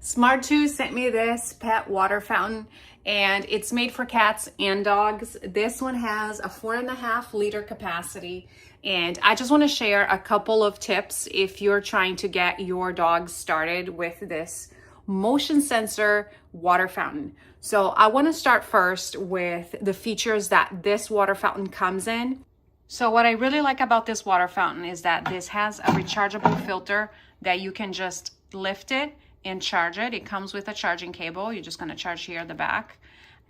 Smartoo sent me this pet water fountain and it's made for cats and dogs. This one has a 4.5 liter capacity, and I just want to share a couple of tips if you're trying to get your dog started with this motion sensor water fountain. So I want to start first with the features that this water fountain comes in. So what I really like about this water fountain is that this has a rechargeable filter that you can just lift it and charge it. It comes with a charging cable. You're just going to charge here at the back,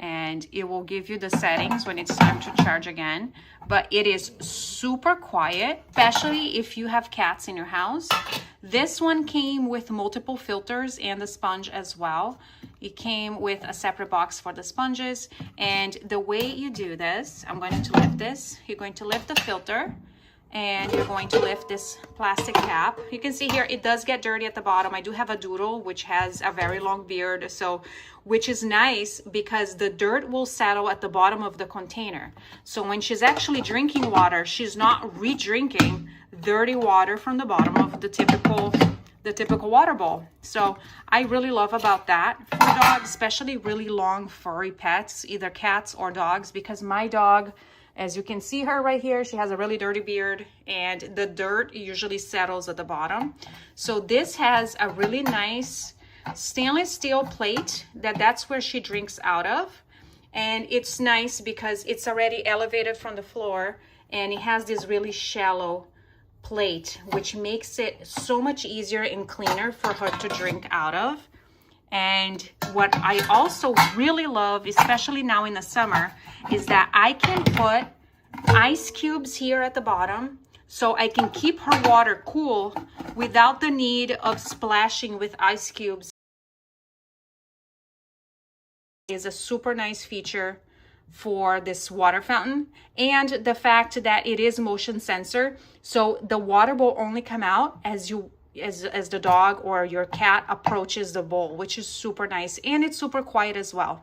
and it will give you the settings when it's time to charge again. But it is super quiet, especially if you have cats in your house. This one came with multiple filters and the sponge as well. It came with a separate box for the sponges. And the way you do this, I'm going to lift this. You're going to lift the filter, and you're going to lift this plastic cap. You can see here it does get dirty at the bottom. I do have a doodle which has a very long beard, so which is nice because the dirt will settle at the bottom of the container. So when she's actually drinking water, she's not re-drinking dirty water from the bottom of the typical water bowl. So I really love about that for dogs, especially really long furry pets, either cats or dogs, because my dog, as you can see her right here, she has a really dirty beard and the dirt usually settles at the bottom. So this has a really nice stainless steel plate that's where she drinks out of. And it's nice because it's already elevated from the floor, and it has this really shallow plate, which makes it so much easier and cleaner for her to drink out of. And what I also really love, especially now in the summer, is that I can put ice cubes here at the bottom so I can keep her water cool without the need of splashing with ice cubes. It is a super nice feature for this water fountain, and the fact that it is motion sensor, so the water will only come out as the dog or your cat approaches the bowl, which is super nice, and it's super quiet as well.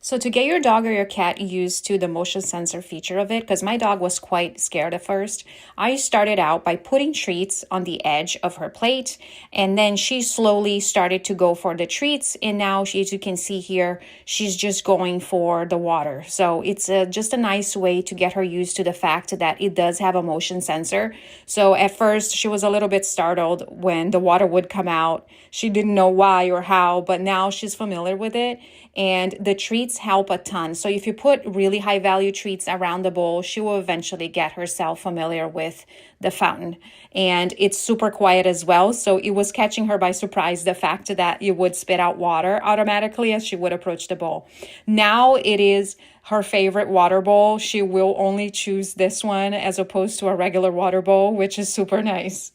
So to get your dog or your cat used to the motion sensor feature of it, because my dog was quite scared at first, I started out by putting treats on the edge of her plate, and then she slowly started to go for the treats, and now as you can see here, she's just going for the water. So it's just a nice way to get her used to the fact that it does have a motion sensor. So at first she was a little bit startled when the water would come out. She didn't know why or how, but now she's familiar with it, and the treats help a ton. So if you put really high value treats around the bowl, she will eventually get herself familiar with the fountain. And it's super quiet as well, so it was catching her by surprise, the fact that it would spit out water automatically as she would approach the bowl. Now it is her favorite water bowl. She will only choose this one as opposed to a regular water bowl, which is super nice.